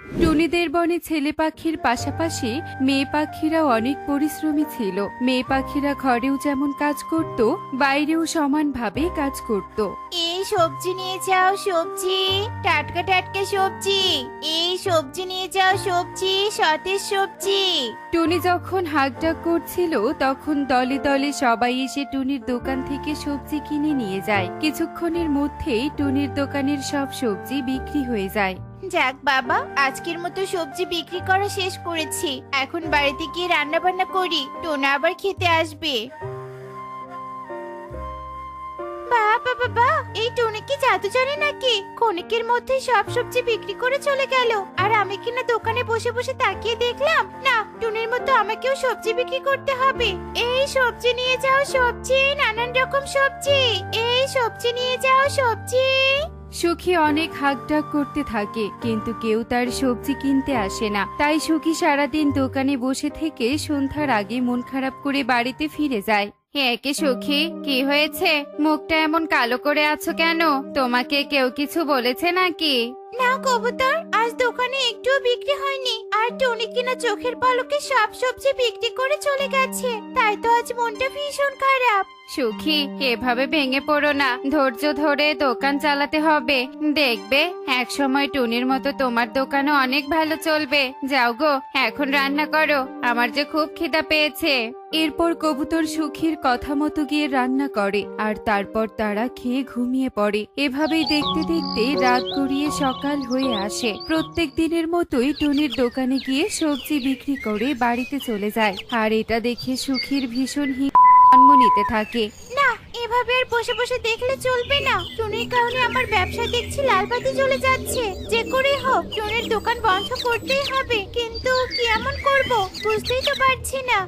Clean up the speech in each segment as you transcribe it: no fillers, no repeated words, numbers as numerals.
টুনিদের বনে ছেলে পাখির পাশাপাশি মেয়ে পাখিরাও অনেক পরিশ্রমী ছিল। মেয়ে পাখিরা ঘরেও যেমন কাজ করত, বাইরেও সমানভাবে কাজ করত। এই সবজি নিয়ে যাও, সবজি টাটকা টাটকা সবজি। এই সবজি নিয়ে যাও, সবজি সতেজ সবজি। টুনি যখন হাঁকডাক করছিল তখন দলে দলে সবাই এসে টুনির দোকান থেকে সবজি কিনে নিয়ে যায়। কিছুক্ষণের মধ্যেই টুনির দোকানের সব সবজি বিক্রি হয়ে যায়। যাক বাবা, আজকের মতো সবজি বিক্রি করা শেষ করেছি। এখন বাড়িতে গিয়ে রান্না বান্না করি, টোনা আবার খেতে আসবে। বাবা বাবা, এই টুনি কি জাদু জানে নাকি? ক্ষণিকের মধ্যে সব সবজি বিক্রি করে চলে গেল, আর আমি কিনা দোকানে বসে বসে তাকিয়ে দেখলাম। না, টুনির মতো আমাকেও সবজি বিক্রি করতে হবে। এই সবজি নিয়ে যাও, সবজি নানান রকম সবজি। এই সবজি নিয়ে যাও, সবজি। সুখী অনেক হাঁকডাক করতে থাকে, কিন্তু কেউ তার সবজি কিনতে আসে না। তাই সুখী সারাদিন দোকানে বসে থেকে সন্ধ্যার আগে মন খারাপ করে বাড়িতে ফিরে যায়। কে সুখী, কি হয়েছে? মুখটা এমন কালো করে আছো কেন? তোমাকে কেউ কিছু বলেছে নাকি? না কবুতর, আজ দোকানে একটুও বিক্রি হয়নি, আর টুনি কিনা চোখের পলকে সব সবজি বিক্রি করে চলে গেছে। তাই তো আজ মনটা ভীষণ খারাপ। সুখী, এভাবে ভেঙে পড়ো না, ধৈর্য ধরে দোকান চালাতে হবে। দেখবে এক সময় টুনির মতো তোমার দোকানও অনেক ভালো চলবে। যাও গো, এখন রান্না করো, আমার যে খুব খিদা পেয়েছে। এরপর কবুতর সুখীর কথা মতো গিয়ে রান্না করে, আর তারপর তারা খেয়ে ঘুমিয়ে পড়ে। এভাবেই দেখতে দেখতে রাত গড়িয়ে সকাল হয়ে আসে। প্রত্যেক দিনের মতোই টুনির দোকানে গিয়ে সবজি বিক্রি করে বাড়িতে চলে যায়। আর এটা দেখে সুখীর ভীষণ জন্ম নিতে থাকে। না, এভাবে আর বসে বসে দেখলে চলবে না। টুনির কারণে আমার ব্যবসা দেখছি লালবাতি জ্বলে যাচ্ছে। যে করে হোক টুনির দোকান বন্ধ করতেই হবে, কিন্তু কি এমন করব বুঝতেই তো পারছি না।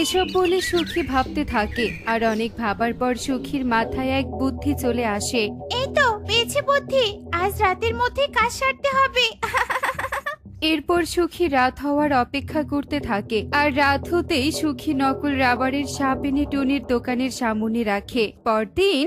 এসব বলে সুখী ভাবতে থাকে, আর অনেক ভাবার পর সুখীর মাথায় এক বুদ্ধি চলে আসে। এই তো পেয়েছি বুদ্ধি, আজ রাতের মধ্যে কাজ সারতে হবে। এরপর সুখী রাত হওয়ার অপেক্ষা করতে থাকে, আর রাত হতেই সুখী নকল রাবারের সাপ এনে টুনির দোকানের সামনে রাখে। পরদিন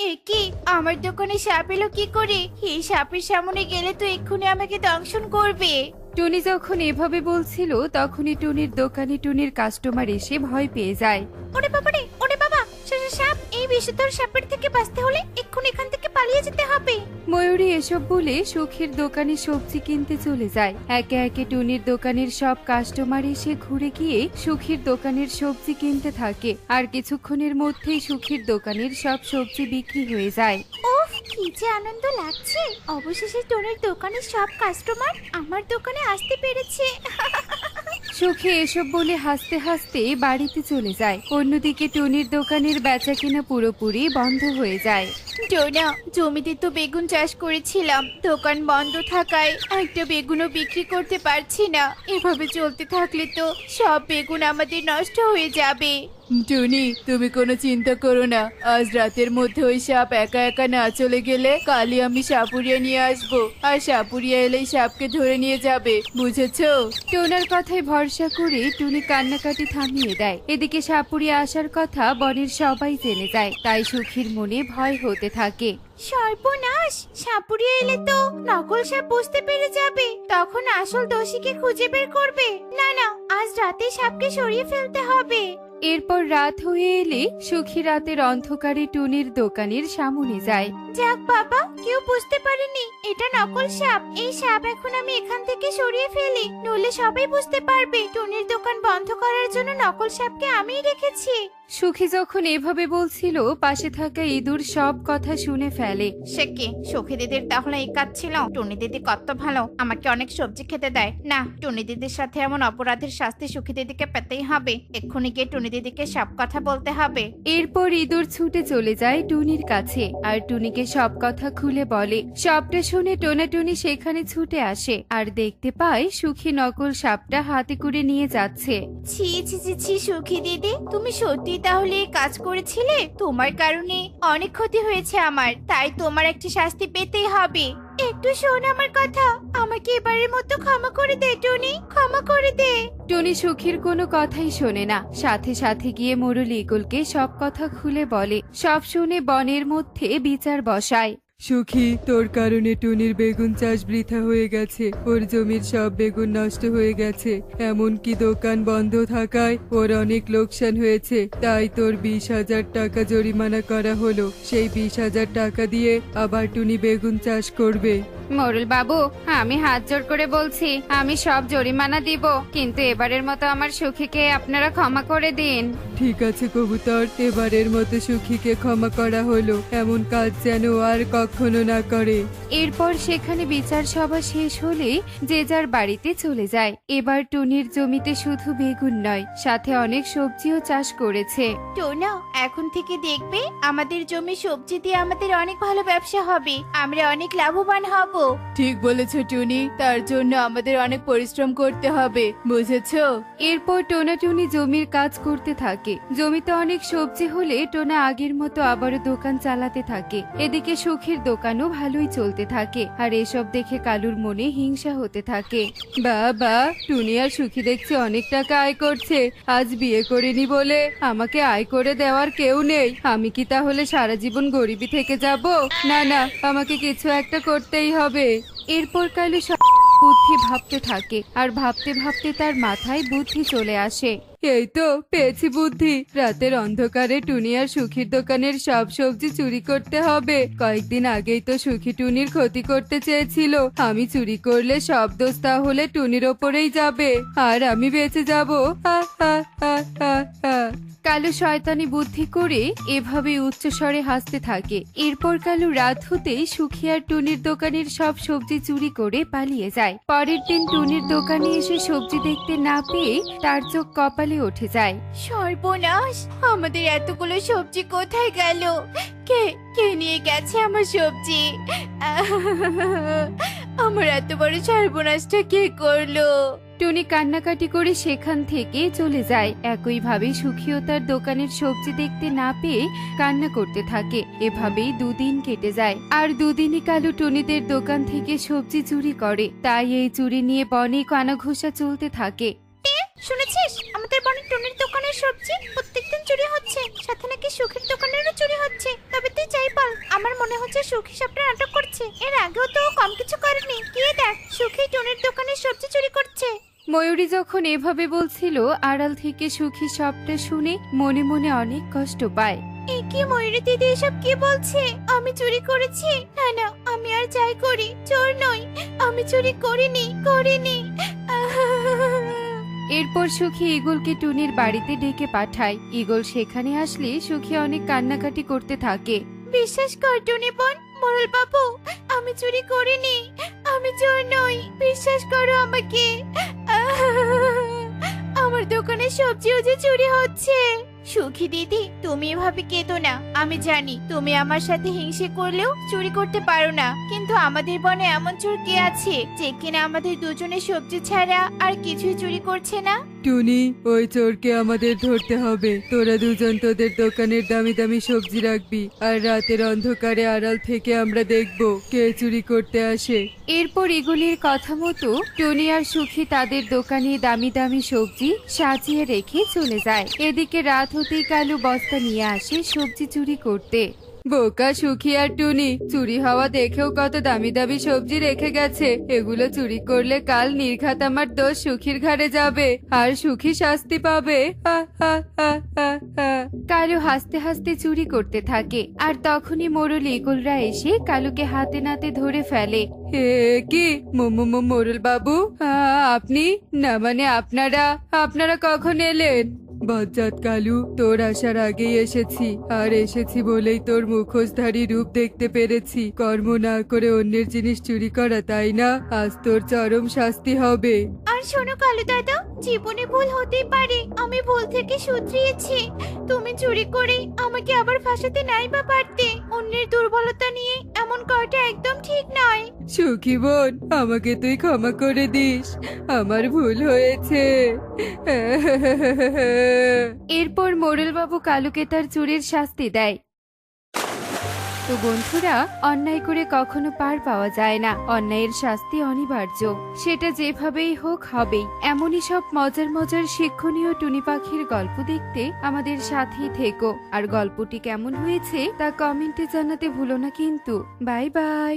এ কি, আমার দোকানে সাপ এলো কি করে? এই সাপের সামনে গেলে তো এক্ষুনি আমাকে দংশন করবে। টুনি যখন এভাবে বলছিল তখনই টুনির দোকানে টুনির কাস্টমার এসে ভয় পেয়ে যায়। ওরে বাবা রে, ওরে বাবা, সাপ! এই বিষধর সাপের থেকে বাঁচতে হলে এক্ষুনি এখান থেকে পালিয়ে যেতে হবে। ময়ূরী এসব বলে সুখীর দোকানে সবজি কিনতে চলে যায়। একে একে টুনির দোকানের সব কাস্টমার এসে ঘুরে গিয়ে সুখীর দোকানের সবজি কিনতে থাকে, আর কিছুক্ষণের মধ্যেই সুখীর দোকানের সব সবজি বিক্রি হয়ে যায়। উফ, কি যে আনন্দ লাগছে! অবশেষে টুনির দোকানের সব কাস্টমার আমার দোকানে আসতে পেরেছে। সুখী এসব বলে হাসতে হাসতে বাড়িতে চলে যায়। অন্যদিকে টুনির দোকানের বেচা কেনা পুরোপুরি বন্ধ হয়ে যায়। টোনা, জমিতে তো বেগুন চাষ করেছিলাম, দোকান বন্ধ থাকায় একটা বেগুনও বিক্রি করতে পারছি না। এভাবে চলতে থাকলে তো সব বেগুন আমাদের নষ্ট হয়ে যাবে। টুনি, তুমি কোনো চিন্তা করো না। আজ রাতের মধ্যে ওই সাপ একা একা না চলে গেলে কালই আমি সাপুরিয়া নিয়ে আসবো, আর সাপুরিয়া এলেই সাপকে ধরে নিয়ে যাবে, বুঝেছো? টোনার কথায় ভরসা করে টুনি কান্নাকাটি থামিয়ে দেয়। এদিকে সাপুরিয়া আসার কথা বনের সবাই জেনে যায়, তাই সুখীর মনে ভয় হতে থাকে। সর্বনাশ! সাপুরিয়া এলে তো নকল সাপ বুঝতে পেরে যাবে, তখন আসল দোষীকে খুঁজে বের করবে। না না, আজ রাতে সাপকে সরিয়ে ফেলতে হবে। এরপর রাত হয়ে এলে সুখী রাতের অন্ধকারে টুনির দোকানের সামনে যায়। যাক বাবা, কেউ বুঝতে পারেনি এটা নকল সাপ। এই সাপ এখন আমি এখান থেকে সরিয়ে ফেলি, নইলে সবাই বুঝতে পারবে টুনির দোকান বন্ধ করার জন্য নকল সাপকে আমিই রেখেছি। সুখী যখন এভাবে বলছিল পাশে থাকা ইঁদুর সব কথা শুনে ফেলে। সে কি, সুখী দিদির তাহলে এই কাজ ছিল? টুনি দিদি কত ভালো, আমাকে অনেক সবজি খেতে দেয়। না, টুনি দিদির সাথে এমন অপরাধের শাস্তি সুখী দিদিকে পেতেই হবে। এক্ষুনি গিয়ে টুনি দিদিকে সব কথা বলতে হবে। এরপর ইঁদুর ছুটে চলে যায় টুনির কাছে, আর টুনিকে সব কথা খুলে বলে। সবটা শুনে টোনাটুনি সেখানে ছুটে আসে, আর দেখতে পায় সুখী নকল সাপটা হাতে করে নিয়ে যাচ্ছে। ছি ছি ছি ছি, সুখী দিদি, তুমি সত্যি তাহলে এই কাজ করেছিলে? তোমার কারণে অনেক ক্ষতি হয়েছে আমার, তাই তোমার একটা শাস্তি পেতেই হবে। একটু শোন আমার কথা, আমাকে এবারের মতো ক্ষমা করে দে টুনি, ক্ষমা করে দে। টুনি সুখীর কোনো কথাই শোনে না, সাথে সাথে গিয়ে মোরল ইগলকে সব কথা খুলে বলে। সব শুনে বনের মধ্যে বিচার বসায়। সুখী, তোর কারণে টুনির বেগুন চাষ বৃথা হয়ে গেছে। ওর জমির সব বেগুন নষ্ট হয়ে গেছে, এমনকি দোকান বন্ধ থাকায় ওর অনেক লোকসান হয়েছে। তাই তোর 20,000 টাকা জরিমানা করা হলো। সেই 20,000 টাকা দিয়ে আবার টুনি বেগুন চাষ করবে। মোরল বাবু, আমি হাত জোড় করে বলছি, আমি সব জরিমানা দিব, কিন্তু এবারের মতো আমার সুখীকে আপনারা ক্ষমা করে দিন। ঠিক আছে কবুতর, এবারের মতো সুখীকে ক্ষমা করা হলো। এমন কাজ যেন আর কখনো না করে। এরপর সেখানে বিচার সভা শেষ হলে যে যার বাড়িতে চলে যায়। এবার টুনির জমিতে শুধু বেগুন নয়, সাথে অনেক সবজিও চাষ করেছে। টোনা, এখন থেকে দেখবে আমাদের জমি সবজি দিয়ে আমাদের অনেক ভালো ব্যবসা হবে, আমরা অনেক লাভবান হব। ঠিক বলেছ টুনি, তার জন্য আমাদের অনেক পরিশ্রম করতে হবে, বুঝেছো? এরপর টোনা টুনি জমির কাজ করতে থাকে। জমিতে অনেক সবজি হলে টোনা আগের মতো আবারও দোকান চালাতে থাকে। এদিকে সুখীর দোকানও ভালোই চলতে থাকে, আর এসব দেখে কালুর মনে হিংসা হতে থাকে। বাবা, টুনি আর সুখী দেখছি অনেক টাকা আয় করছে। আজ বিয়ে করিনি বলে আমাকে আয় করে দেওয়ার কেউ নেই। আমি কি তাহলে সারা জীবন গরিবই থেকে যাব? না না, আমাকে কিছু একটা করতেই হবে। এরপর কালু সব বুদ্ধি ভাবতে থাকে, আর ভাবতে ভাবতে তার মাথায় বুদ্ধি চলে আসে। এই তো পেয়েছি বুদ্ধি, রাতের অন্ধকারে টুনি আর সুখীর দোকানের সব সবজি চুরি করতে হবে। কয়েকদিন আগেই তো সুখী টুনির ক্ষতি করতে চেয়েছিল। আমি চুরি করলে সব দোষ তাহলে টুনির ওপরেই যাবে, আর আমি বেঁচে যাব। কালু শয়তানি বুদ্ধি করে এভাবে উচ্চস্বরে হাসতে থাকে। এরপর কালু রাত হতেই সুখী আর টুনির দোকানের সব সবজি চুরি করে পালিয়ে যায়। পরের দিন টুনির দোকানে এসে সবজি দেখতে না পেয়ে তার চোখ কপালে উঠে যায়। সর্বনাশ, আমাদের এতগুলো সবজি কোথায় গেল? কে কে নিয়ে গেছে আমার সবজি? আমার এত বড় সর্বনাশটা কে করলো? টুনি কান্নাকাটি করে সেখান থেকে চলে যায়। একইভাবে সুখীও তার দোকানের সবজি দেখতে না পেয়ে কান্না করতে থাকে। এভাবেই দুদিন কেটে যায়, আর দুদিনই কালু টুনিদের দোকান থেকে সবজি চুরি করে। তাই এই চুরি নিয়ে বনে কানাঘুষা চলতে থাকে। শুনেছিস, আমাদের বনের টুনির দোকানের সবজি প্রত্যেকদিন চুরি হচ্ছে, সাথে নাকি সুখীর দোকানেরও চুরি হচ্ছে। তবে তুই যাই বল, আমার মনে হচ্ছে সুখী সাপটা নাটক করছে। এর আগেও তো কম কিছু করেনি। গিয়ে দেখ, সুখী টুনির দোকানের সবজি চুরি করছে। ময়ূরী যখন এভাবে বলছিল, আড়াল থেকে সুখী সবটা শুনে মনে মনে অনেক কষ্ট পায়। এ কি ময়ূরী দিদি, এসব কি বলছে? আমি চুরি করেছি? না না, আমি আর যাই করি চোর নই, আমি চুরি করিনি। এরপর সুখী ঈগলকে টুনির বাড়িতে ডেকে পাঠায়। ঈগল সেখানে আসলে সুখী অনেক কান্নাকাটি করতে থাকে। বিশ্বাস কর টুনি বোন, মোরল বাবু, আমি চুরি করিনি, আমি চোর নই, বিশ্বাস করো আমাকে। আমার দোকানে সবজিও যে চুরি হচ্ছে। সুখী দিদি, তুমি এভাবে কেঁদো না। আমি জানি তুমি আমার সাথে হিংসে করলেও চুরি করতে পারো না, কিন্তু আমাদের বনে এমন চোর কে আছে যে কিনা আমাদের দুজনের সবজি ছাড়া আর কিছুই চুরি করছে না? টুনি, ওই চোরকে আমাদের ধরতে হবে। তোরা দুজন তোদের দোকানের দামি দামি সবজি রাখবি, আর রাতের অন্ধকারে আড়াল থেকে আমরা দেখব কে চুরি করতে আসে। এরপর ঈগলের কথা মতো টুনি আর সুখী তাদের দোকানে দামি দামি সবজি সাজিয়ে রেখে চলে যায়। এদিকে রাত হতেই কালু বস্তা নিয়ে আসে সবজি চুরি করতে। বোকা সুখী আর টুনি, চুরি হওয়া দেখেও কত দামি দামি সবজি রেখে গেছে। এগুলো চুরি করলে কাল নির্ঘাত আমার দোষ সুখীর ঘাড়ে যাবে, আর সুখী শাস্তি পাবে। কালু হাসতে হাসতে চুরি করতে থাকে, আর তখনই মোরল ঈগলরা এসে কালুকে হাতে নাতে ধরে ফেলে। হে কি মোরল বাবু, আপনি? না মানে আপনারা কখন এলেন? বজ্জাত কালু, তোর আসার আগেই এসেছি, আর এসেছি বলেই তোর মুখোশধারী রূপ দেখতে পেরেছি। কর্ম না করে অন্যের জিনিস চুরি করা, তাই না? আজ তোর চরম শাস্তি হবে। আর আর শোনো কালু দাদা, জীবনে ভুল হতেই পারে, আমি ভুল থেকে শুধরিয়েছি। তুমি চুরি করে আমাকে আবার ফাঁসাতে নাই বা পারতে। অন্যের দুর্বলতা নিয়ে এমন করাটা একদম ঠিক নয়। সুখী বোন, আমাকে তুই ক্ষমা করে দিস, আমার ভুল হয়েছে। এরপর মোড়লবাবু কালুকে তার চুরির শাস্তি দেয়। তো বন্ধুরা, অন্যায় করে কখনো পার পাওয়া যায় না, অন্যায়ের শাস্তি অনিবার্য, সেটা যেভাবেই হোক হবেই। এমনই সব মজার মজার শিক্ষণীয় টুনি পাখির গল্প দেখতে আমাদের সাথেই থেকো। আর গল্পটি কেমন হয়েছে তা কমেন্টে জানাতে ভুলো না কিন্তু। Bye bye.